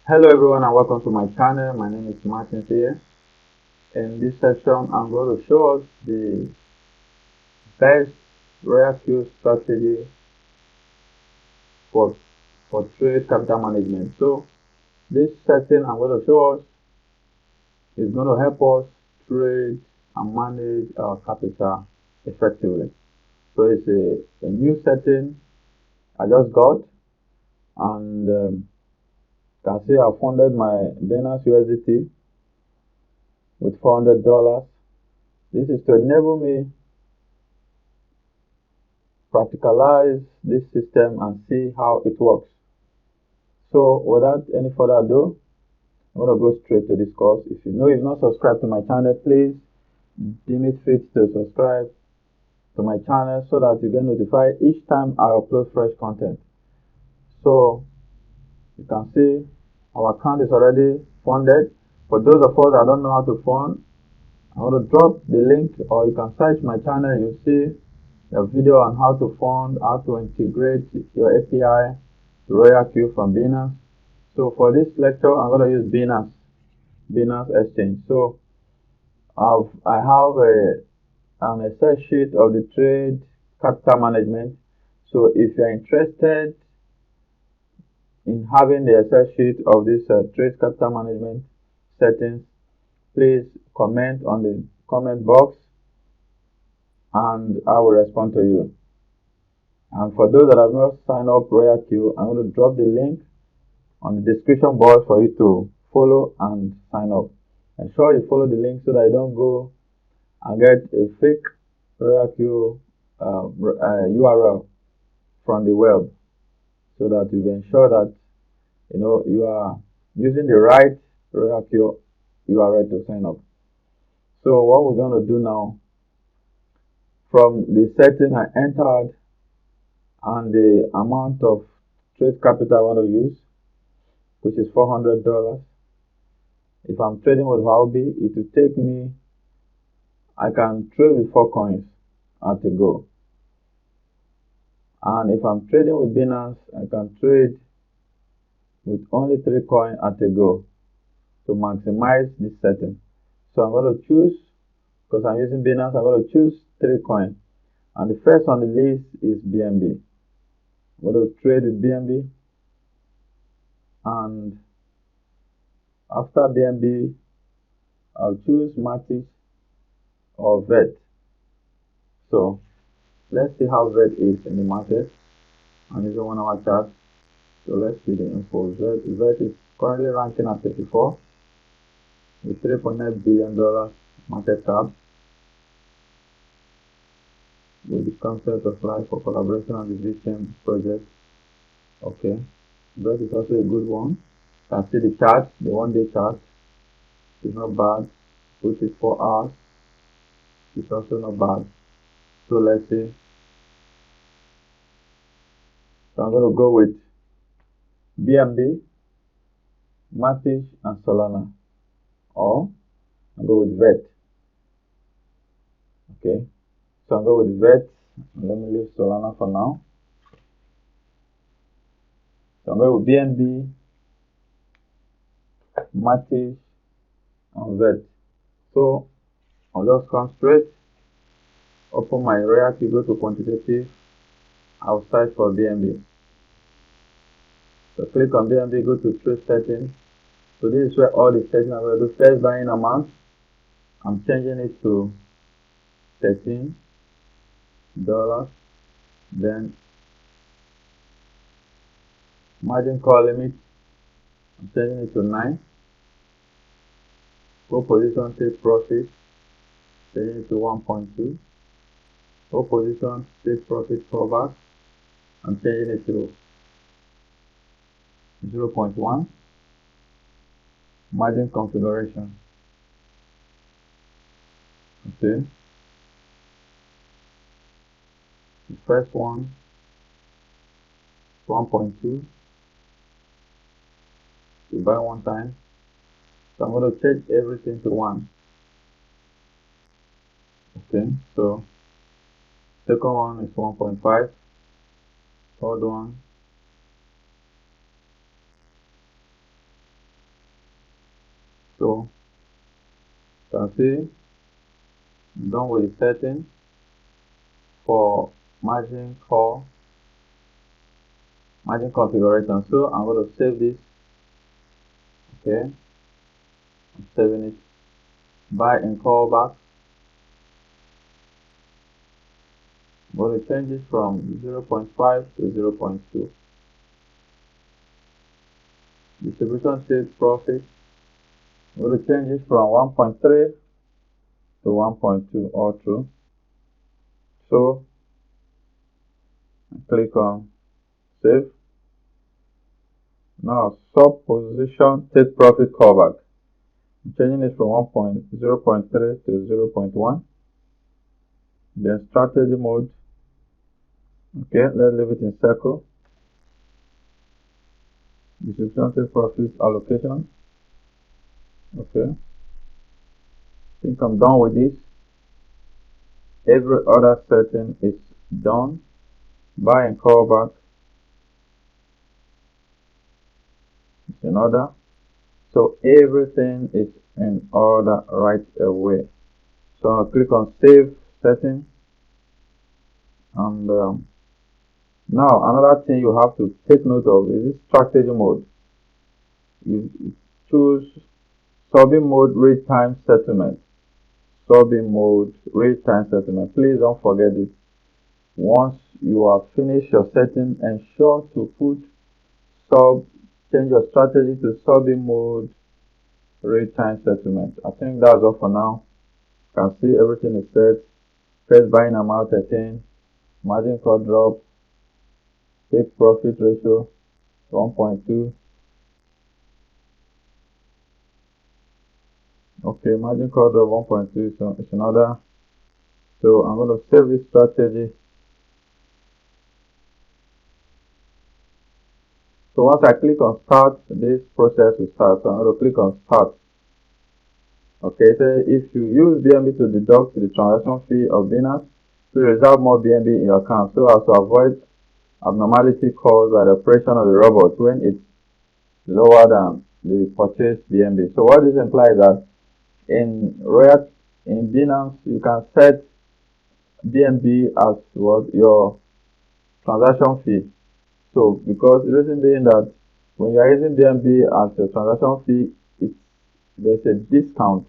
Hello everyone and welcome to my channel. My name is Martin here. In this section, I'm going to show us the best RoyalQ strategy for, for trade capital management. So this section I'm going to show us is going to help us trade and manage our capital effectively. So it's a new setting I just got, and you can see I funded my Binance USDT with $400. This is to enable me practicalize this system and see how it works. So without any further ado, I'm going to go straight to this course. If you know you've not subscribed to my channel, please deem it fit to subscribe to my channel so that you get notified each time I upload fresh content. So you can see our account is already funded. For those of us that don't know how to fund, I'm going to drop the link, or you can search my channel. You'll see a video on how to fund, how to integrate your API to RoyalQ from Binance. So for this lecture, I'm going to use Binance Exchange. So I have an Excel sheet of the trade capital management. So if you're interested in having the Excel sheet of this trade capital management settings, please comment on the comment box and I will respond to you. And for those that have not signed up RoyalQ, I'm going to drop the link on the description box for you to follow and sign up. Ensure you follow the link so that you don't go and get a fake RoyalQ URL from the web, so that you ensure that you are using the right RoyalQ URL to sign up. So what we're going to do now, from the setting I entered and the amount of trade capital I want to use, which is $400. If I'm trading with Huobi, it will take me, I can trade with 4 coins at a go. And if I'm trading with Binance, I can trade with only 3 coins at a go to maximize this setting. So I'm going to choose, because I'm using Binance, I'm going to choose 3 coins. And the first on the list is BNB. I'm going to trade with BNB. And after BNB, I'll choose Matic or VET. So let's see how VET is in the market. And this is 1 hour chart. So let's see the info. VET is currently ranking at 34 with $3.9 billion market cap, with the concept of life for collaboration and the vision project. Okay, VET is also a good one. You can see the chart, the 1-day chart is not bad, which is 4 hours. It's also not bad. So let's see. So I'm going to go with BNB, Matic, and Solana, or I'll go with VET. Okay, so I'll go with VET. Let me leave Solana for now. So I'm going with BNB, Matic, and VET. So I'll just come straight, open my RoyalQ, go to quantitative. I'll search for BNB. So click on BNB, go to trade settings. So this is where all the settings are going to do. First buying amount, I'm changing it to $13. Then margin call limit, I'm changing it to 9. Go position take profit, changing it to 1.2. Go position take profit cover, I'm changing it to 0.1. Margin configuration. Okay. The first one, 1.2. You buy one time. So I'm going to change everything to 1. Okay. So second one is 1.5. Third one So you can see I'm done with the setting for margin call, margin configuration. So I'm going to save this. Okay, I'm saving it. Buy and call back. I'm going to change it from 0.5 to 0.2. Distribution state profit. I'm going to change it from 1.3 to 1.2, all true. So click on save. Now sub position take profit callback. I'm changing it from 0.3 to 0.1. Then strategy mode. Okay, let's leave it in circle. Distribution take profit allocation. Okay, I think I'm done with this. Every other setting is done. Buy and callback is in order. So everything is in order right away. So I'll click on save setting. And now another thing you have to take note of is this strategy mode. You choose subbing mode read time settlement. Subbing mode read time settlement. Please don't forget it. Once you have finished your setting, ensure to put change your strategy to subbing mode read time settlement. I think that's all for now. You can see everything is set. First buying amount 13, margin call drop, take profit ratio 1.2. Okay, margin call drop 1.2 is in order. So I'm going to save this strategy. So once I click on start, this process will start. So I'm going to click on start. Okay, so if you use BNB to deduct the transaction fee of Binance, to reserve more BNB in your account so as to avoid abnormality caused by the operation of the robot when it's lower than the purchased BNB. So what this implies that in Binance you can set BNB as what your transaction fee. So because the reason being that when you are using BNB as your transaction fee, there's a discount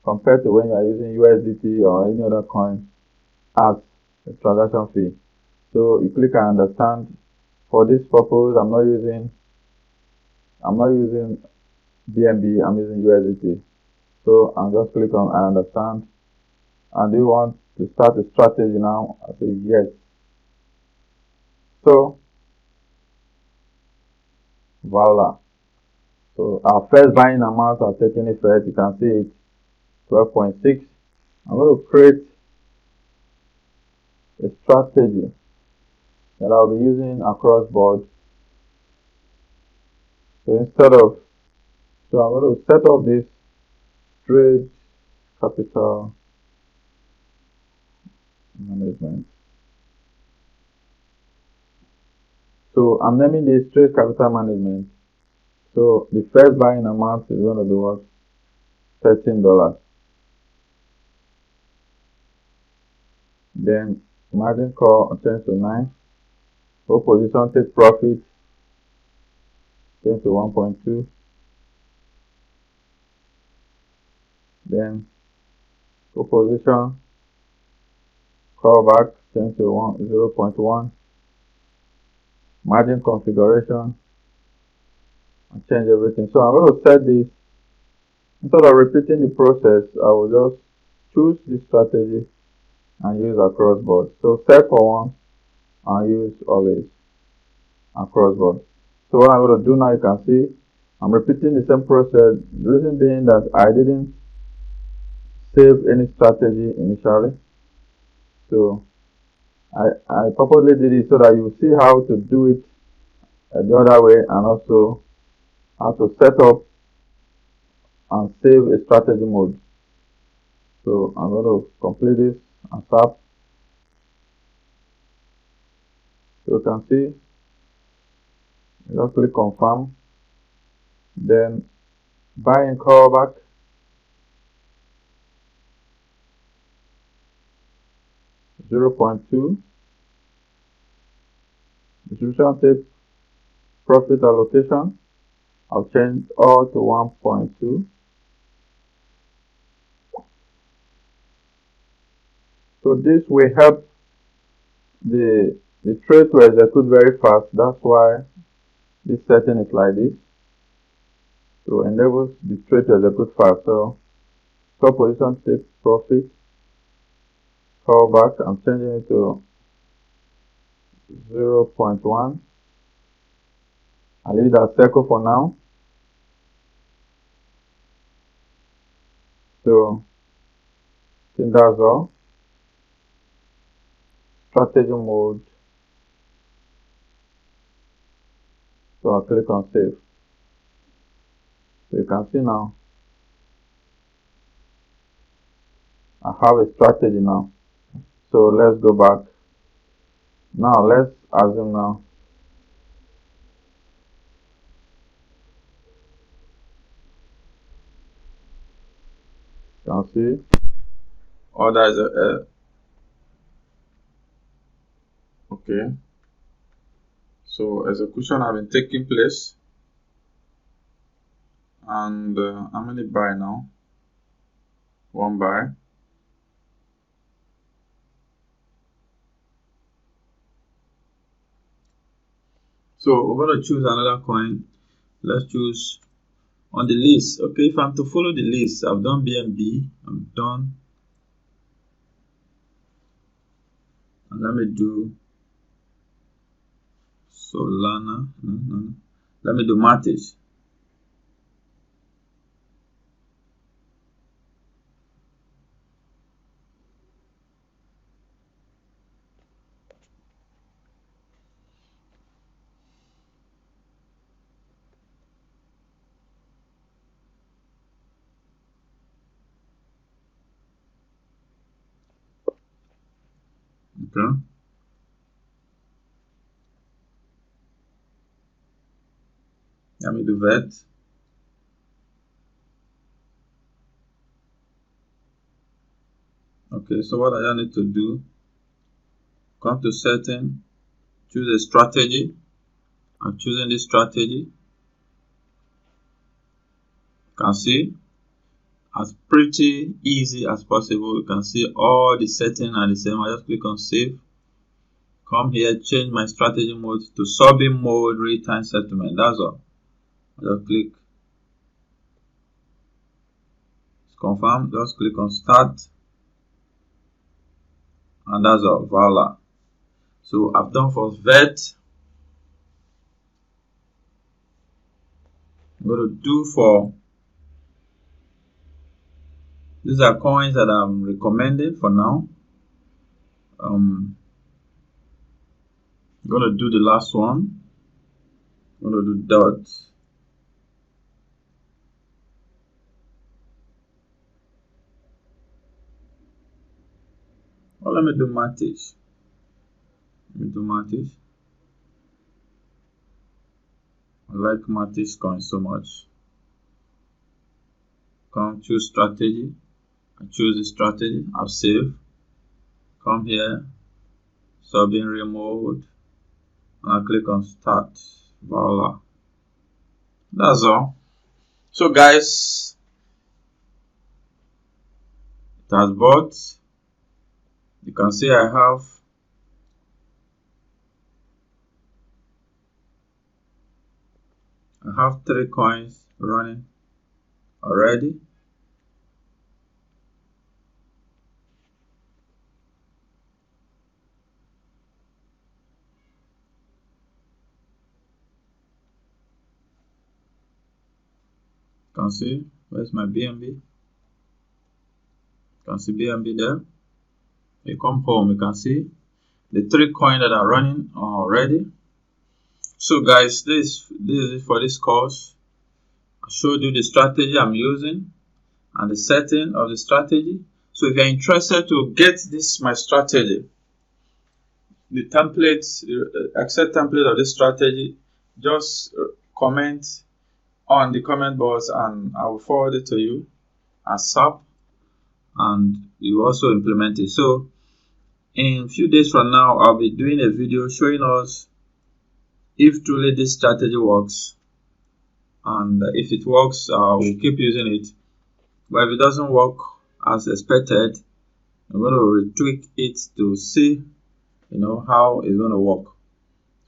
compared to when you are using USDT or any other coin as a transaction fee. So you click I understand. For this purpose, I'm not using BNB, I'm using USDT. So I'm just click on I understand. And do you want to start a strategy now? I say yes. So voila. So our first buying amount are taking effect. You can see it 12.6. I'm going to create a strategy that I'll be using across board. So I'm going to set up this trade capital management. So I'm naming this trade capital management. So the first buying amount is going to be what? $13. Then margin call change to 9. Hold position take profit change to 1.2. Then hold position call back change to 0.1. Margin configuration and change everything. So I'm going to set this. Instead of repeating the process, I will just choose this strategy and use across board. So set for one and use always across board. So what I'm going to do now, you can see I'm repeating the same process. The reason being that I didn't save any strategy initially. So I purposely did it so that you see how to do it the other way and also how to set up and save a strategy mode. So I'm going to complete this and tap. So you can see, just click confirm, then buy and call back. 0.2. Distribution tip profit allocation. I'll change all to 1.2. So this will help the trade to execute very fast. That's why this setting is like this. So enables the trade to execute fast. So stop position take profit, call back. I'm changing it to 0.1. I'll leave that circle for now. So I think that's all. Strategy mode. So I'll click on save. So you can see now I have a strategy now. So let's go back. Now let's assume now. You can see order is okay. So execution have been taking place, and how many buy now? One buy. So we're going to choose another coin. Let's choose on the list. Okay, if I'm to follow the list, I've done BNB, I've done, and let me do Solana. No. Let me do Matis. Okay. Let me do VET. Okay, so what I need to do, come to setting, choose a strategy. I'm choosing this strategy. You can see as pretty easy as possible. You can see all the settings are the same. I just click on save. Come here, change my strategy mode to subbing mode, real-time settlement. That's all. I just click confirm. Just click on start, and that's all. Voila. So I've done for VET. I'm going to do for, these are coins that I'm recommending for now. I'm going to do the last one. I'm going to do dot. Or let me do Matis. I like Matis coin so much. Come choose strategy. I choose the strategy. I'll save. Come here, subbing mode, and I click on start. Voila. That's all. So guys, it has bought. You can see I have 3 coins running already. You can see, where's my BNB? You can see BNB there. You come home, you can see the 3 coins that are running already. So guys, this is it for this course. I showed you the strategy I'm using and the setting of the strategy. So if you're interested to get this my strategy, the template, Excel template of this strategy, just comment on the comment box and I will forward it to you as SAP, and you also implement it. So In a few days from now, I'll be doing a video showing us if truly this strategy works, and if it works, we'll keep using it. But if it doesn't work as expected, I'm going to retweak it to see how it's going to work.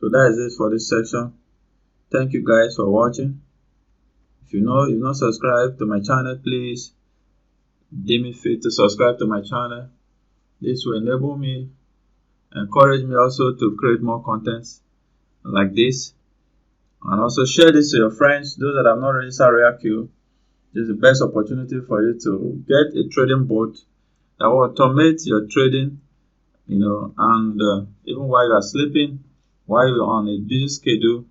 So that is it for this section. Thank you guys for watching. If you've not subscribed to my channel, please deem it fit to subscribe to my channel. This will enable me, encourage me also to create more contents like this, and also share this to your friends. Those that have not registered RoyalQ, this is the best opportunity for you to get a trading bot that will automate your trading, and even while you are sleeping, while you're on a busy schedule,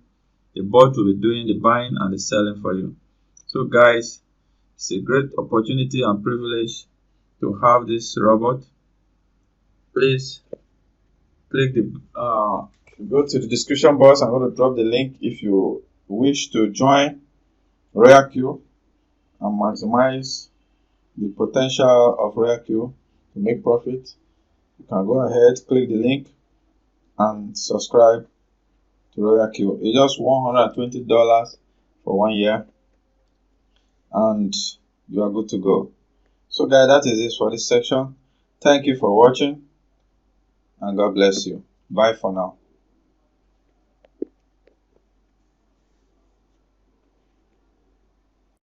the bot will be doing the buying and the selling for you. So guys, it's a great opportunity and privilege to have this robot. Please click the go to the description box. I'm going to drop the link if you wish to join RoyalQ and maximize the potential of RoyalQ to make profit. You can go ahead, click the link and subscribe to RoyalQ. It's just $120 for 1 year and you are good to go. So guys, that is it for this section. Thank you for watching and God bless you. Bye for now.